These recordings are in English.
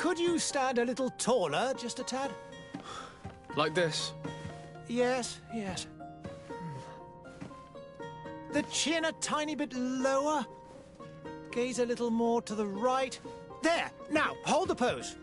Could you stand a little taller, just a tad? Like this? Yes, yes. The chin a tiny bit lower. Gaze a little more to the right. There! Now, hold the pose.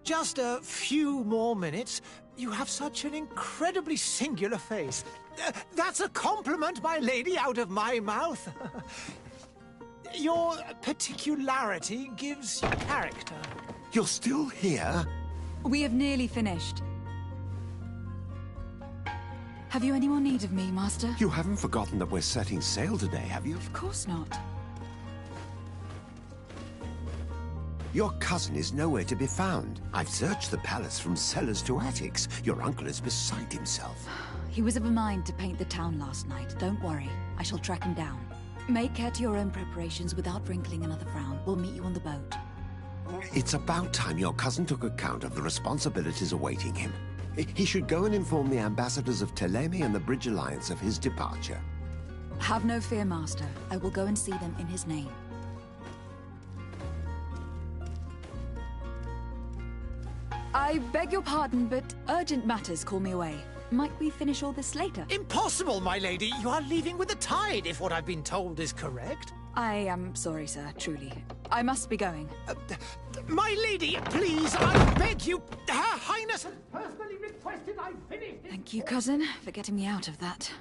Just a few more minutes. You have such an incredibly singular face. That's a compliment, my lady, out of my mouth. Your particularity gives you character. You're still here? We have nearly finished. Have you any more need of me, Master? You haven't forgotten that we're setting sail today, have you? Of course not. Your cousin is nowhere to be found. I've searched the palace from cellars to attics. Your uncle is beside himself. He was of a mind to paint the town last night. Don't worry. I shall track him down. Make care to your own preparations without wrinkling another frown. We'll meet you on the boat. It's about time your cousin took account of the responsibilities awaiting him. He should go and inform the ambassadors of Telemi and the Bridge Alliance of his departure. Have no fear, Master. I will go and see them in his name. I beg your pardon, but urgent matters call me away. Might we finish all this later? Impossible, my lady. You are leaving with the tide, if what I've been told is correct. I am sorry, sir, truly. I must be going. My lady, please, I beg you. Her Highness has personally requested I finish this. Thank you, cousin, for getting me out of that.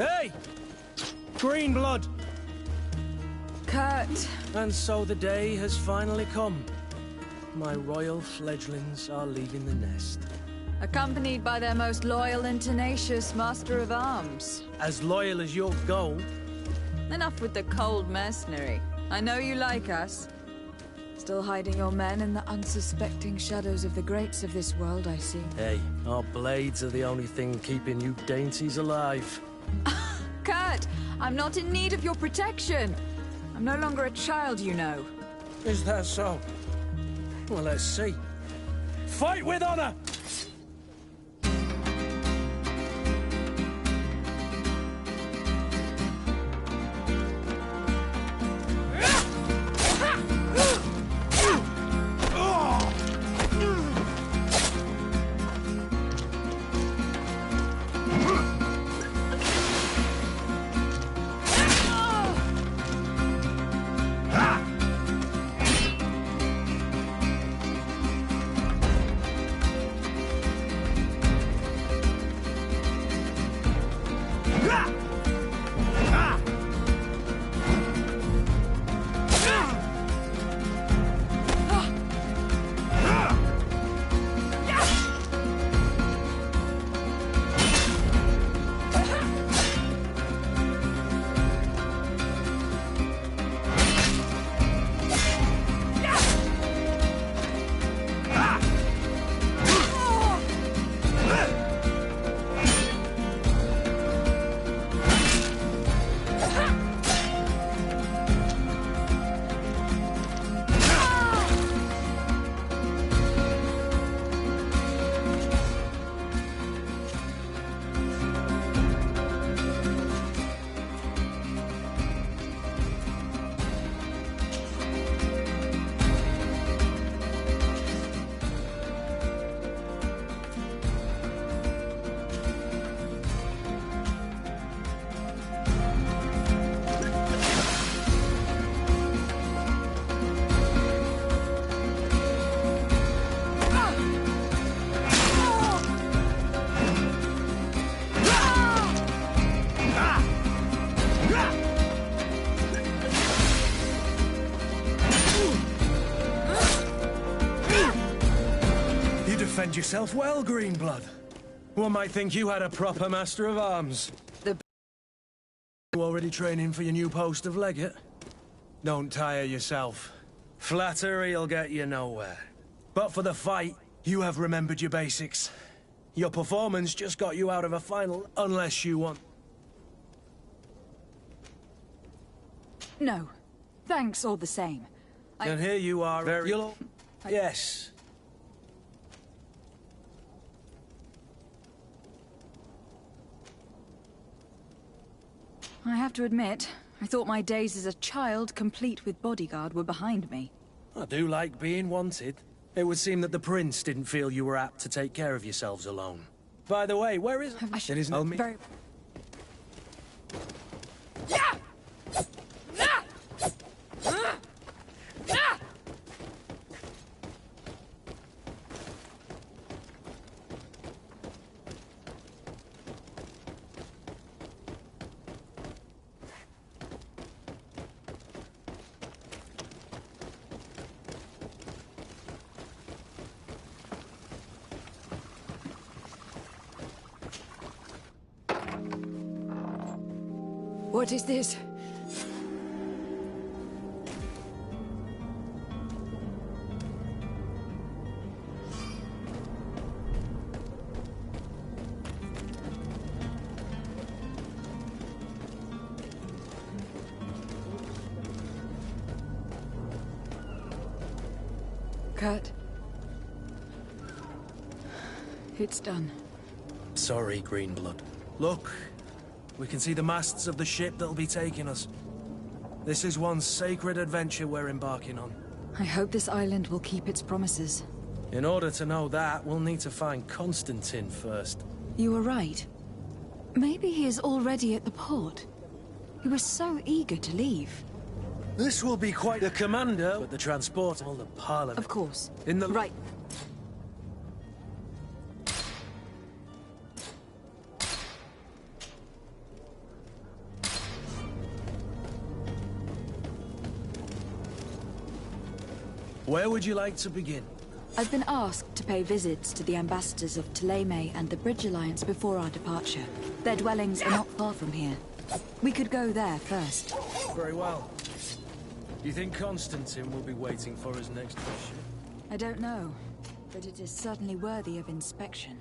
Hey! Green blood! Kurt. And so the day has finally come. My royal fledglings are leaving the nest. Accompanied by their most loyal and tenacious master of arms. As loyal as you'll go. Enough with the cold mercenary. I know you like us. Still hiding your men in the unsuspecting shadows of the greats of this world, I see. Hey, our blades are the only thing keeping you dainties alive. Kurt, I'm not in need of your protection. I'm no longer a child, you know. Is that so? Well, let's see. Fight with honor! Defend yourself well, Greenblood. One might think you had a proper master of arms. You already training for your new post of legate? Don't tire yourself. Flattery'll get you nowhere. But for the fight, you have remembered your basics. Your performance just got you out of a final, unless you want... No. Thanks all the same. And here you are, very... Yes. I have to admit, I thought my days as a child, complete with bodyguard, were behind me. I do like being wanted. It would seem that the prince didn't feel you were apt to take care of yourselves alone. By the way, where is... It isn't very... What is this? Kurt. It's done. Sorry, Greenblood. Look, we can see the masts of the ship that'll be taking us. This is one sacred adventure we're embarking on. I hope this island will keep its promises. In order to know that, we'll need to find Constantine first. You were right. Maybe he is already at the port. He was so eager to leave. This will be quite the commander, but the transport all the parliament. Of course. In the... Right. Where would you like to begin? I've been asked to pay visits to the ambassadors of Thélème and the Bridge Alliance before our departure. Their dwellings are not far from here. We could go there first. Very well. Do you think Constantine will be waiting for us next mission? I don't know, but it is certainly worthy of inspection.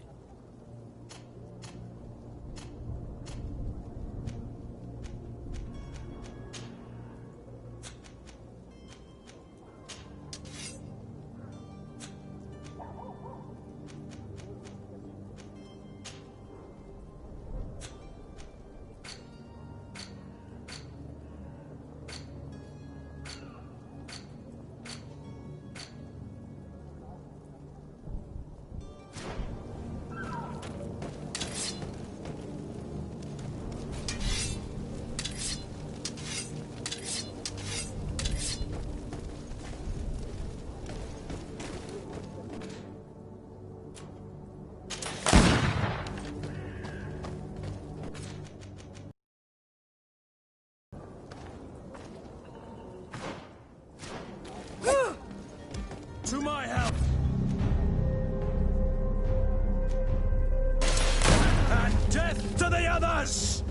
To my help! And death to the others!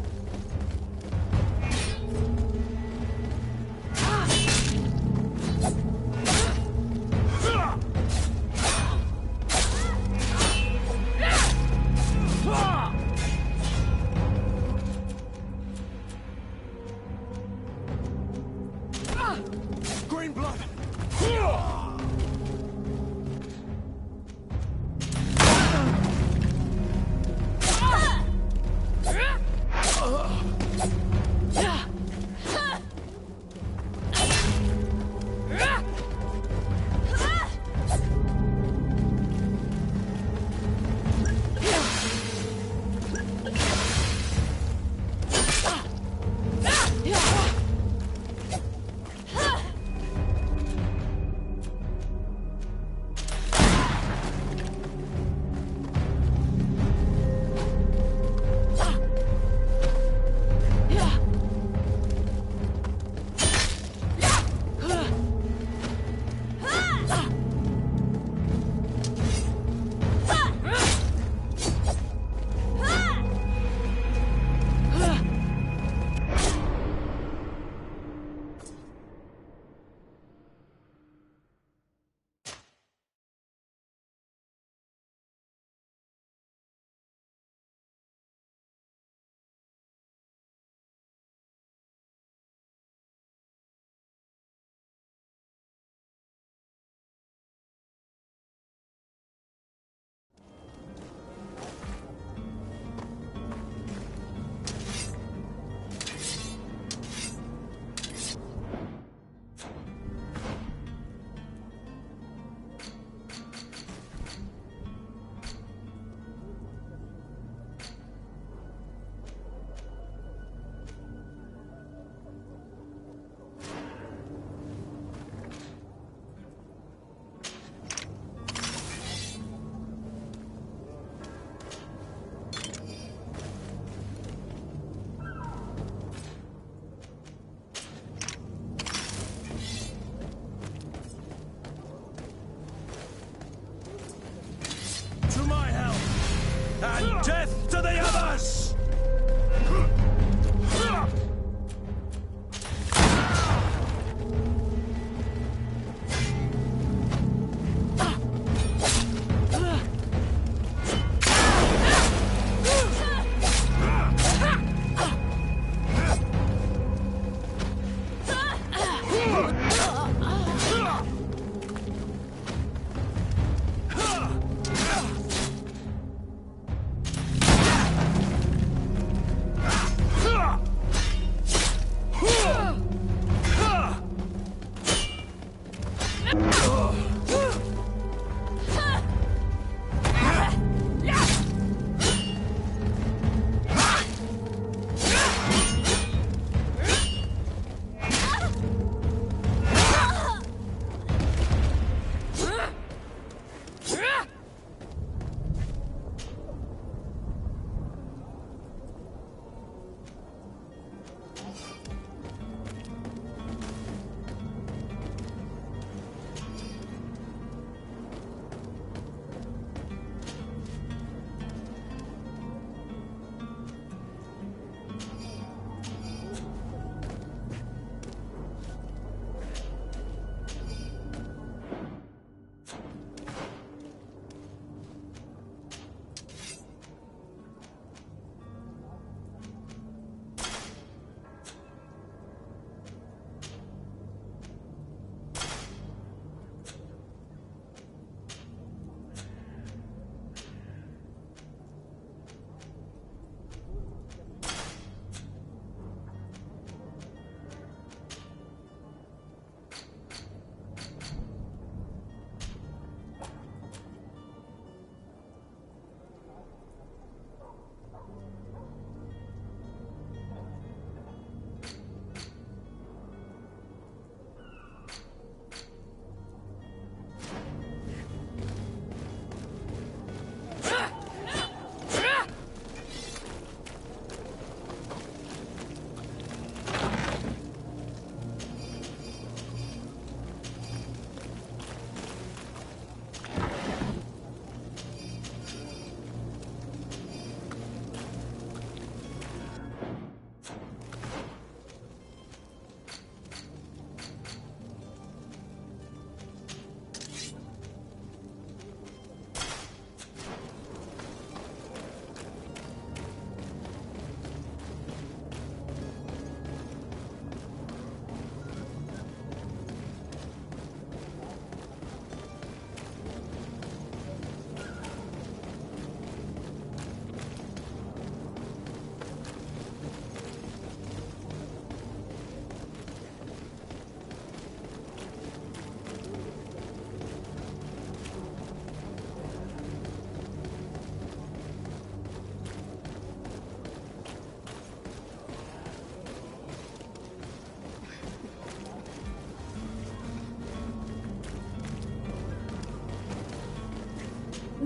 Green blood! And death to the others!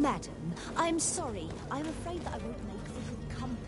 Madam, I'm sorry. I'm afraid that I won't make for good company.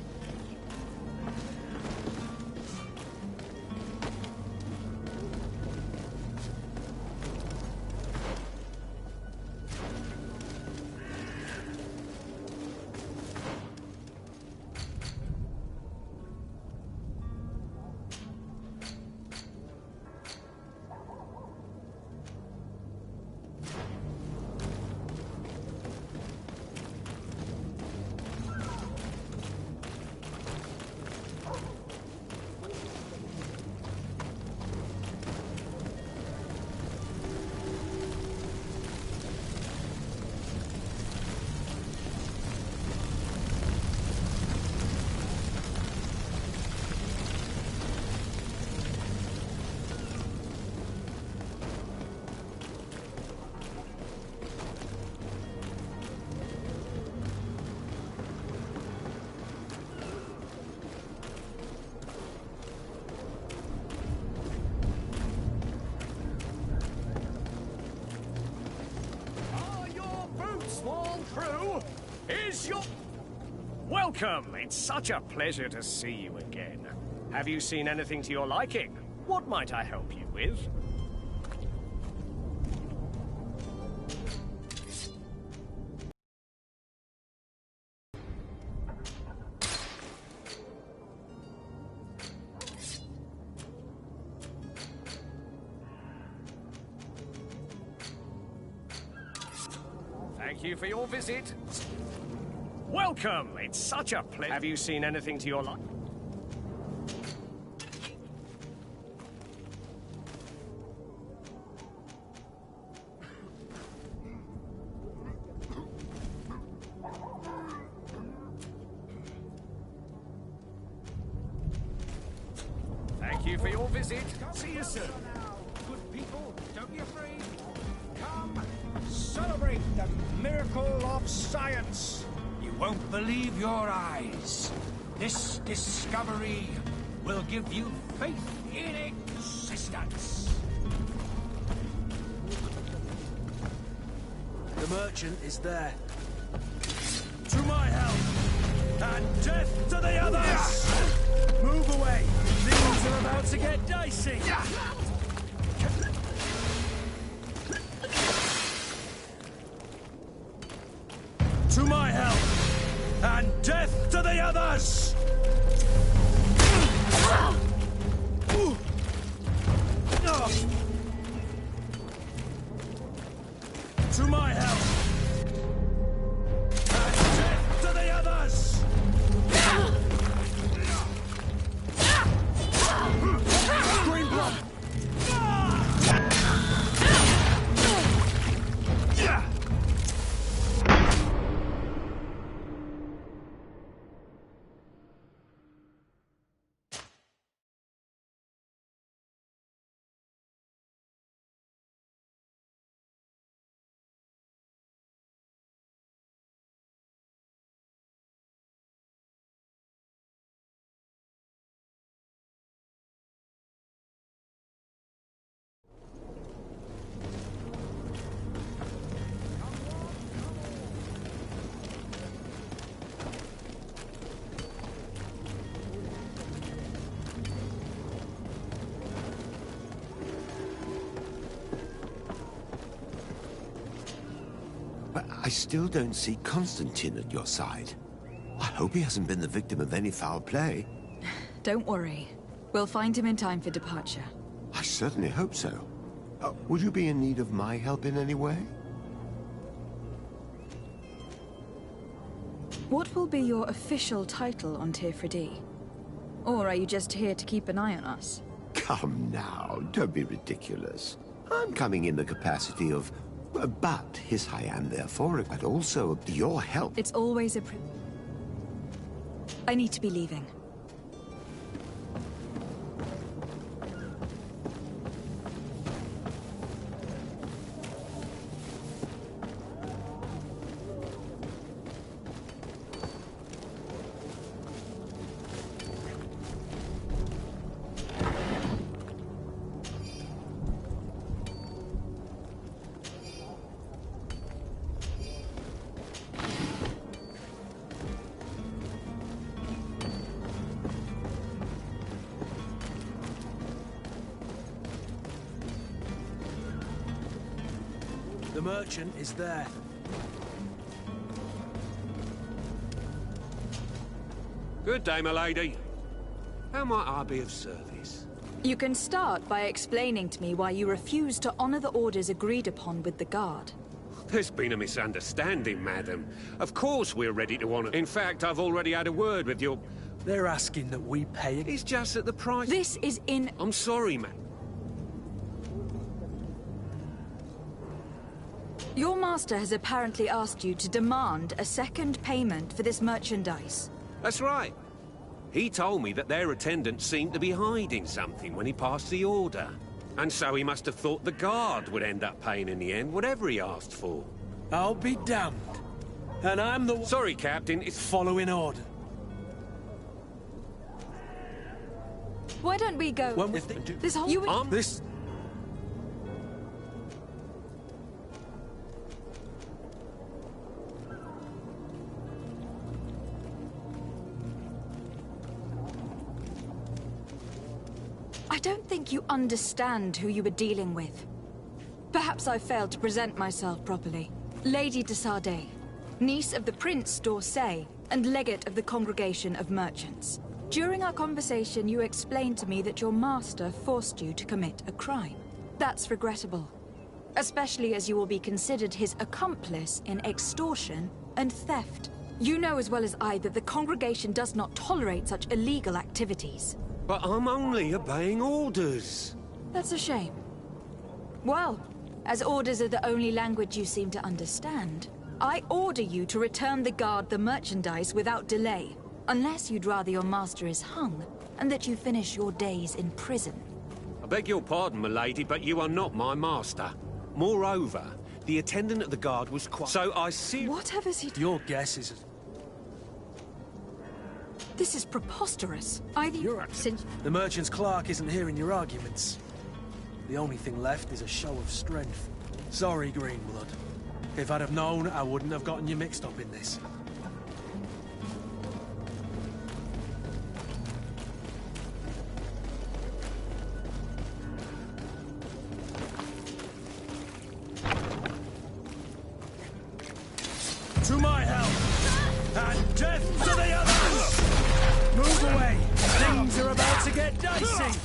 Welcome! It's such a pleasure to see you again. Have you seen anything to your liking? What might I help you with? Thank you for your visit. Welcome! It's such a pleasure. Have you seen anything to your liking? Thank you for your visit. See you soon. Good people, don't be afraid. Come, celebrate the miracle of science. You won't believe your eyes. This discovery will give you faith in existence. The merchant is there. To my help! And death to the others! Move away! Things are about to get dicey! To my help! And death to the others! To my help! And death to the others! Green blood! But I still don't see Constantine at your side. I hope he hasn't been the victim of any foul play. Don't worry. We'll find him in time for departure. I certainly hope so. Would you be in need of my help in any way? What will be your official title on Tifredi? Or are you just here to keep an eye on us? Come now, don't be ridiculous. I'm coming in the capacity of... but his I am therefore, but also your help. It's always a I need to be leaving. The merchant is there. Good day, my lady. How might I be of service? You can start by explaining to me why you refuse to honor the orders agreed upon with the guard. There's been a misunderstanding, madam. Of course we're ready to honor. In fact, I've already had a word with your... They're asking that we pay it. It's just at the price... This is in... I'm sorry, ma'am. Your master has apparently asked you to demand a second payment for this merchandise. That's right. He told me that their attendant seemed to be hiding something when he passed the order. And so he must have thought the guard would end up paying in the end, whatever he asked for. I'll be damned. And I'm the one... Sorry, Captain, it's... Following order. Why don't we go... When This whole... This... I don't think you understand who you were dealing with. Perhaps I failed to present myself properly. Lady de Sardet, niece of the Prince d'Orsay, and legate of the Congregation of Merchants. During our conversation, you explained to me that your master forced you to commit a crime. That's regrettable, especially as you will be considered his accomplice in extortion and theft. You know as well as I that the Congregation does not tolerate such illegal activities. But I'm only obeying orders. That's a shame. Well, as orders are the only language you seem to understand, I order you to return the guard the merchandise without delay, unless you'd rather your master is hung, and that you finish your days in prison. I beg your pardon, my lady, but you are not my master. Moreover, the attendant of the guard was quite... So I see... Whatever he... Your guess is... This is preposterous. Either since... The merchant's clerk isn't hearing your arguments. The only thing left is a show of strength. Sorry, Greenblood. If I'd have known, I wouldn't have gotten you mixed up in this. To my help! And death to the others! Move away! Things are about to get dicey!